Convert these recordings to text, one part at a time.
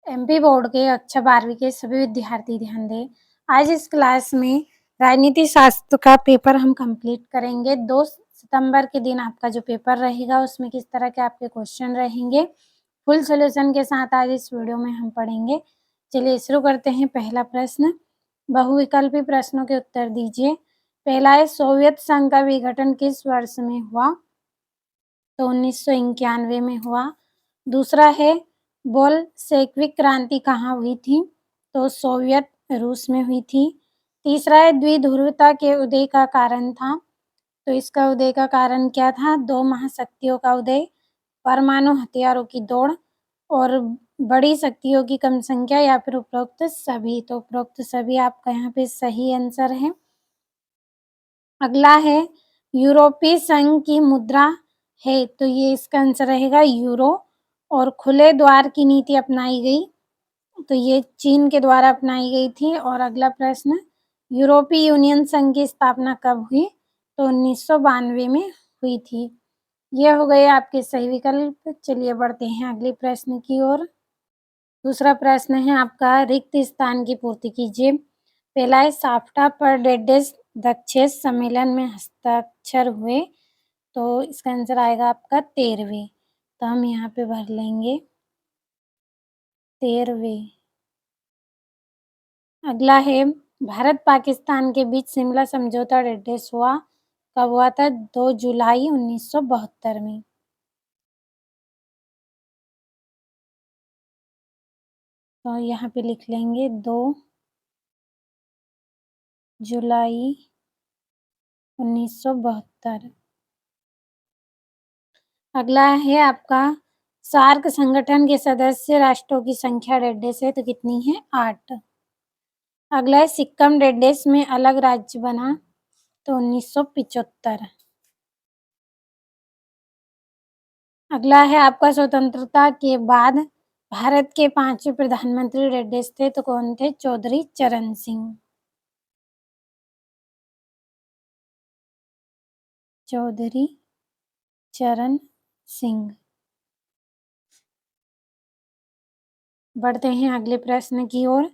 MP board के कक्षा 12वीं के सभी विद्यार्थी ध्यान दें। आज इस क्लास में राजनीति शास्त्र का पेपर हम कंप्लीट करेंगे। 2 सितंबर के दिन आपका जो पेपर रहेगा उसमें किस तरह के आपके क्वेश्चन रहेंगे, फुल सॉल्यूशन के साथ आज इस वीडियो में हम पढ़ेंगे। चलिए शुरू करते हैं। पहला प्रश्न, बहुविकल्पी प्रश्नों के उत्तर दीजिए। पहला है, सोवियत संघ का विघटन किस वर्ष में हुआ? तो 1991 में हुआ। दूसरा है, बोल्शेविक क्रांति कहाँ हुई थी? तो सोवियत रूस में हुई थी। तीसरा है, द्विध्रुवता के उदय का कारण था। तो इसका उदय का कारण क्या था? 2 महाशक्तियों का उदय, परमाणु हथियारों की दौड़ और बड़ी शक्तियों की कम संख्या, या फिर उपरोक्त सभी। तो उपरोक्त सभी आपका यहाँ पे सही आंसर है। अगला है, यूरोपीय संघ की मुद्रा है, तो ये इसका आंसर रहेगा यूरो। और खुले द्वार की नीति अपनाई गई, तो ये चीन के द्वारा अपनाई गई थी। और अगला प्रश्न, यूरोपीय यूनियन संघ की स्थापना कब हुई? तो 1992 में हुई थी। ये हो गए आपके सही विकल्प। चलिए बढ़ते हैं अगले प्रश्न की ओर। दूसरा प्रश्न है आपका, रिक्त स्थान की पूर्ति कीजिए। पहला है, साफ्टा पर डेडेस दक्षेस सम्मेलन में हस्ताक्षर हुए, तो इसका आंसर आएगा आपका 13वें। तो हम यहाँ पे भर लेंगे 13वें। अगला है, भारत पाकिस्तान के बीच शिमला समझौता डेडेस हुआ, कब हुआ था? 2 जुलाई 1972 में। तो यहाँ पे लिख लेंगे 2 जुलाई 1972। अगला है आपका, सार्क संगठन के सदस्य राष्ट्रों की संख्या डेडेस है, तो कितनी है? 8। अगला है, सिक्किम डेडेस में अलग राज्य बना, तो 1975। अगला है आपका, स्वतंत्रता के बाद भारत के 5वें प्रधानमंत्री डेडेस थे, तो कौन थे? चौधरी चरण सिंह। चौधरी चरण सिंह। बढ़ते हैं अगले प्रश्न की ओर।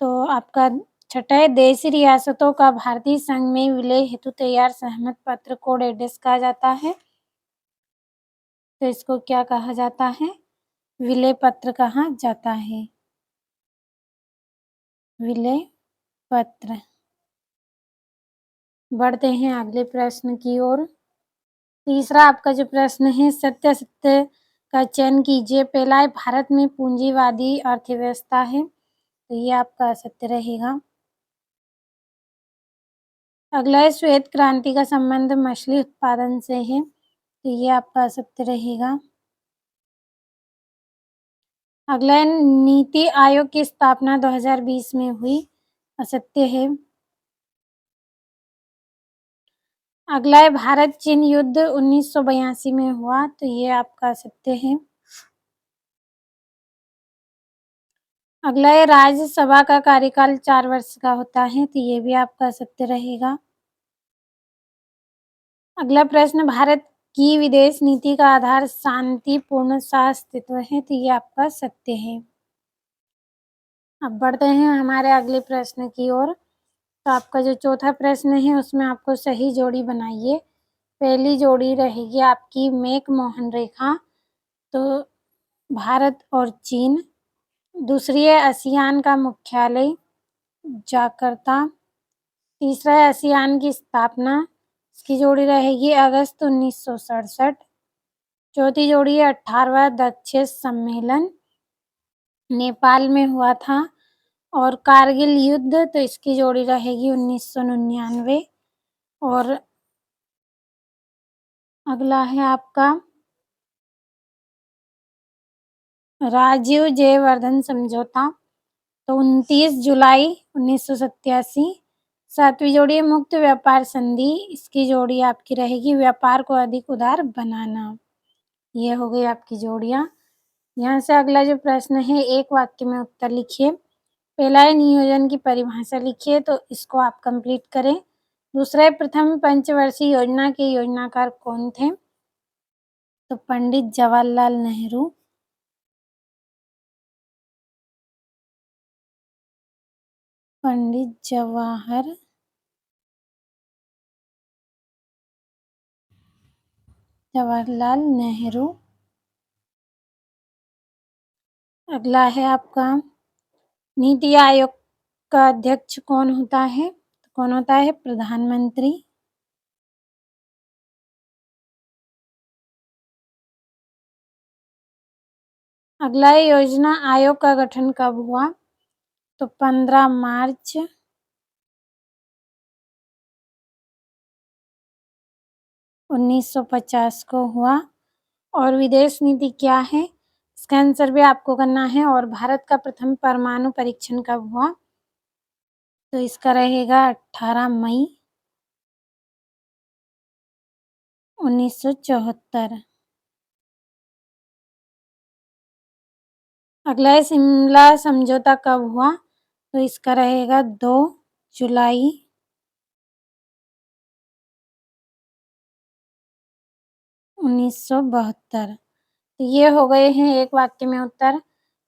तो आपका छठा है, देशी रियासतों का भारतीय संघ में विलय हेतु तैयार सहमत पत्र को डेडेस कहा जाता है, तो इसको क्या कहा जाता है? विलय पत्र कहा जाता है। विलय पत्र। बढ़ते हैं अगले प्रश्न की ओर। तीसरा आपका जो प्रश्न है, सत्य सत्य का चयन कीजिए। पहला है, भारत में पूंजीवादी अर्थव्यवस्था है, तो ये आपका सत्य रहेगा। अगला है, श्वेत क्रांति का संबंध मछली उत्पादन से है, तो ये आपका सत्य रहेगा। अगला है, नीति आयोग की स्थापना 2020 में हुई, असत्य है। अगला है, भारत चीन युद्ध 1982 में हुआ, तो ये आपका सत्य है। अगला है, राज्यसभा का कार्यकाल 4 वर्ष का होता है, तो ये भी आपका सत्य रहेगा। अगला प्रश्न, भारत की विदेश नीति का आधार शांतिपूर्ण सहअस्तित्व है, तो ये आपका सत्य है। अब बढ़ते हैं हमारे अगले प्रश्न की ओर। तो आपका जो चौथा प्रश्न है उसमें आपको सही जोड़ी बनाइए। पहली जोड़ी रहेगी आपकी मेक मोहन रेखा, तो भारत और चीन। दूसरी है, आसियान का मुख्यालय जाकर्ता। तीसरा है, आसियान की स्थापना, इसकी जोड़ी रहेगी अगस्त 1967। चौथी जोड़ी है, 18वां दक्षेस सम्मेलन नेपाल में हुआ था। और कारगिल युद्ध, तो इसकी जोड़ी रहेगी 1999। और अगला है आपका राजीव जयवर्धन समझौता, तो 29 जुलाई 1987। सातवीं जोड़ी है, मुक्त व्यापार संधि, इसकी जोड़ी आपकी रहेगी व्यापार को अधिक उदार बनाना। ये हो गई आपकी जोड़ियाँ। यहाँ से अगला जो प्रश्न है, एक वाक्य में उत्तर लिखिए। पहला है, नियोजन की परिभाषा लिखिए, तो इसको आप कंप्लीट करें। दूसरा है, प्रथम पंचवर्षीय योजना के योजनाकार कौन थे? तो पंडित जवाहरलाल नेहरू। पंडित जवाहरलाल नेहरू। अगला है आपका नीति आयोग का अध्यक्ष कौन होता है? तो कौन होता है? प्रधानमंत्री। अगला है योजना आयोग का गठन कब हुआ? तो 15 मार्च 1950 को हुआ। और विदेश नीति क्या है? इसका आंसर भी आपको करना है। और भारत का प्रथम परमाणु परीक्षण कब हुआ? तो इसका रहेगा 18 मई 1974। अगला है शिमला समझौता कब हुआ? तो इसका रहेगा 2 जुलाई 1972। तो ये हो गए हैं एक वाक्य में उत्तर।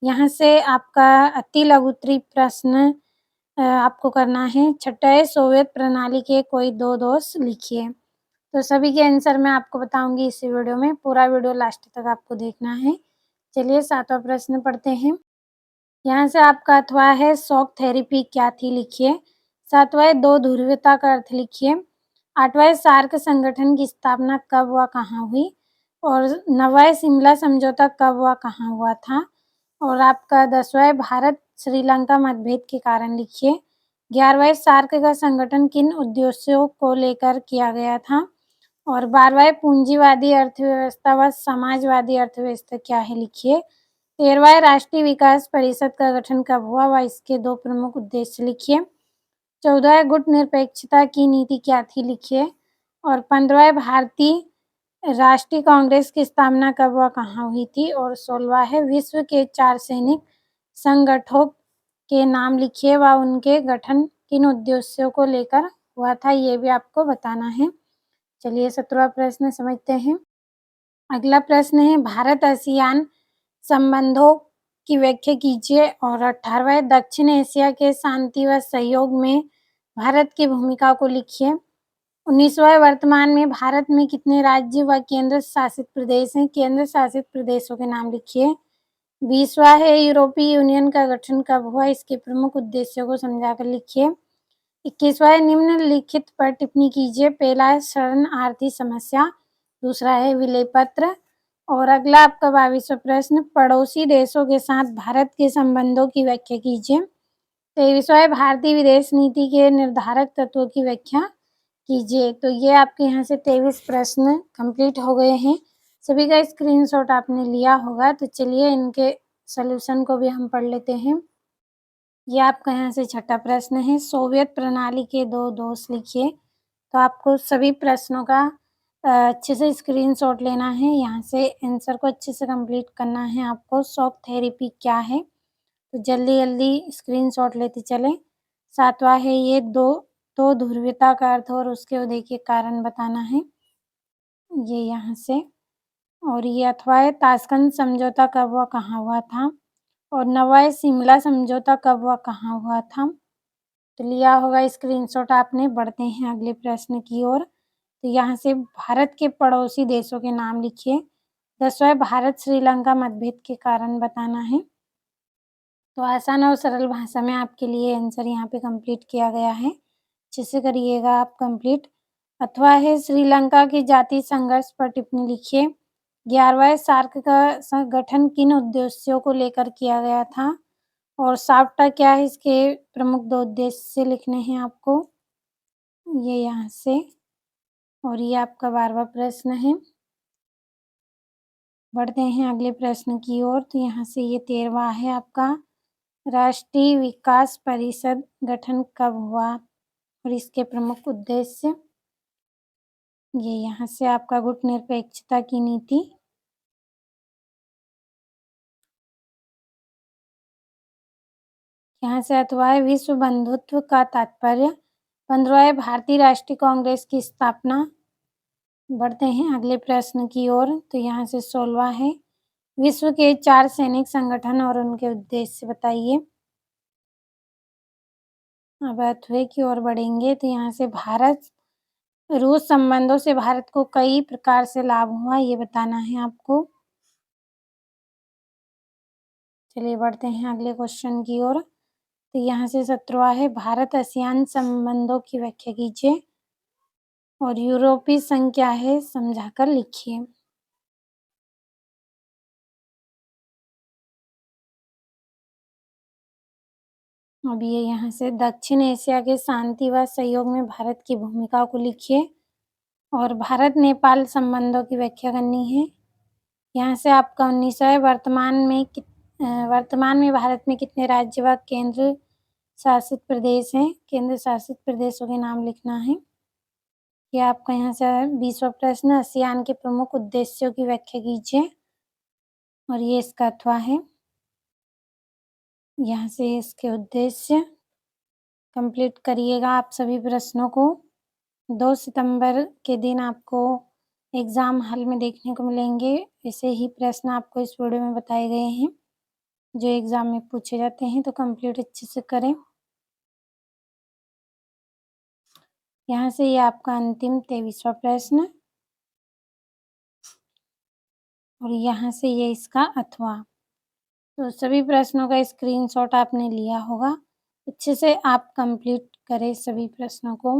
यहाँ से आपका अति लघुत्तरीय प्रश्न आपको करना है। छठा है सोवियत प्रणाली के कोई 2 दोष लिखिए। तो सभी के आंसर मैं आपको बताऊंगी इस वीडियो में। पूरा वीडियो लास्ट तक आपको देखना है। चलिए 7वां प्रश्न पढ़ते हैं। यहाँ से आपका 8वां है शॉक थेरेपी क्या थी? लिखिए। 7वां है दो ध्रुवीयता का अर्थ लिखिए। 8वां है सार्क संगठन की स्थापना कब व कहाँ हुई? और 9वां है शिमला समझौता कब व कहाँ हुआ था? और आपका 10वां है भारत श्रीलंका मतभेद के कारण लिखिए। 11वां है सार्क का संगठन किन उद्देश्यों को लेकर किया गया था? और 12वां है पूंजीवादी अर्थव्यवस्था व समाजवादी अर्थव्यवस्था क्या है? लिखिए। 13वां है राष्ट्रीय विकास परिषद का गठन कब हुआ व इसके 2 प्रमुख उद्देश्य लिखिए। 14वां है गुट निरपेक्षता की नीति क्या थी? लिखिए। और 15वां है भारतीय राष्ट्रीय कांग्रेस की स्थापना कब व कहाँ हुई थी? और 16वां है विश्व के 4 सैनिक संगठनों के नाम लिखिए व उनके गठन किन उद्देश्यों को लेकर हुआ था, ये भी आपको बताना है। चलिए 17वां प्रश्न समझते हैं। अगला प्रश्न है भारत आसियान संबंधों की व्याख्या कीजिए। और 18वां है दक्षिण एशिया के शांति व सहयोग में भारत की भूमिका को लिखिए। 19वां है वर्तमान में भारत में कितने राज्य व केंद्र शासित प्रदेश हैं? केंद्र शासित प्रदेशों के नाम लिखिए। 20वां है यूरोपीय यूनियन का गठन कब हुआ? इसके प्रमुख उद्देश्यों को समझाकर लिखिए। 21वां है निम्नलिखित पर टिप्पणी कीजिए। पहला है शरणार्थी समस्या, दूसरा है विलय पत्र। और अगला आपका 22वां प्रश्न पड़ोसी देशों के साथ भारत के संबंधों की व्याख्या कीजिए। 23वां है भारतीय विदेश नीति के निर्धारक तत्वों की व्याख्या कीजिए। तो ये आपके यहाँ से 23 प्रश्न कंप्लीट हो गए हैं। सभी का स्क्रीनशॉट आपने लिया होगा। तो चलिए इनके सॉल्यूशन को भी हम पढ़ लेते हैं। ये आपका यहाँ से छठा प्रश्न है सोवियत प्रणाली के 2 दोष लिखिए। तो आपको सभी प्रश्नों का अच्छे से स्क्रीनशॉट लेना है। यहाँ से आंसर को अच्छे से कंप्लीट करना है आपको। शॉक थेरेपी क्या है? तो जल्दी जल्दी स्क्रीनशॉट लेते चलें। 7वां है ये दो ध्रुवीयता का अर्थ और उसके देखिए कारण बताना है, ये यहाँ से। और ये 8वां है ताशकंद समझौता कब व कहाँ हुआ था? और 9वां है शिमला समझौता कब व कहाँ हुआ था? तो लिया होगा स्क्रीनशॉट आपने। बढ़ते हैं अगले प्रश्न की ओर। तो यहाँ से भारत के पड़ोसी देशों के नाम लिखिए। 10वां है भारत श्रीलंका मतभेद के कारण बताना है। तो आसान और सरल भाषा में आपके लिए आंसर यहाँ पे कंप्लीट किया गया है। अच्छे से करिएगा आप कंप्लीट। अथवा है श्रीलंका की जातीय संघर्ष पर टिप्पणी लिखिए। 11वां है सार्क का गठन किन उद्देश्यों को लेकर किया गया था? और साप्टा क्या है? इसके प्रमुख 2 उद्देश्य लिखने हैं आपको, ये यहाँ से। और ये आपका 12वां प्रश्न है। बढ़ते हैं अगले प्रश्न की ओर। तो यहाँ से ये 13वां है आपका राष्ट्रीय विकास परिषद गठन कब हुआ और इसके प्रमुख उद्देश्य। ये यहाँ से आपका गुट निरपेक्षता की नीति। यहाँ से अथवा है विश्व बंधुत्व का तात्पर्य। 15वां है भारतीय राष्ट्रीय कांग्रेस की स्थापना। बढ़ते हैं अगले प्रश्न की ओर। तो यहाँ से 16वां है विश्व के 4 सैनिक संगठन और उनके उद्देश्य बताइए। अब अथवे की ओर बढ़ेंगे तो यहाँ से भारत रूस संबंधों से भारत को कई प्रकार से लाभ हुआ, ये बताना है आपको। चलिए बढ़ते हैं अगले क्वेश्चन की ओर। तो यहाँ से 17वां है, भारत आसियान संबंधों की व्याख्या कीजिए और यूरोपीय संघ क्या है समझाकर लिखिए। अब ये यहाँ से दक्षिण एशिया के शांति व सहयोग में भारत की भूमिका को लिखिए और भारत नेपाल संबंधों की व्याख्या करनी है। यहाँ से आपका 19 है, वर्तमान में भारत में कितने राज्य व केंद्र शासित प्रदेश हैं? केंद्र शासित प्रदेशों के नाम लिखना है। ये आपका यहाँ से 20वां प्रश्न, आसियान के प्रमुख उद्देश्यों की व्याख्या कीजिए और ये इसका अथवा है। यहाँ से इसके उद्देश्य कंप्लीट करिएगा आप सभी प्रश्नों को। 2 सितंबर के दिन आपको एग्ज़ाम हॉल में देखने को मिलेंगे। ऐसे ही प्रश्न आपको इस वीडियो में बताए गए हैं जो एग्ज़ाम में पूछे जाते हैं, तो कंप्लीट अच्छे से करें। यहाँ से ये आपका अंतिम 23वां प्रश्न और यहाँ से ये इसका अथवा। तो सभी प्रश्नों का स्क्रीनशॉट आपने लिया होगा। अच्छे से आप कंप्लीट करें सभी प्रश्नों को।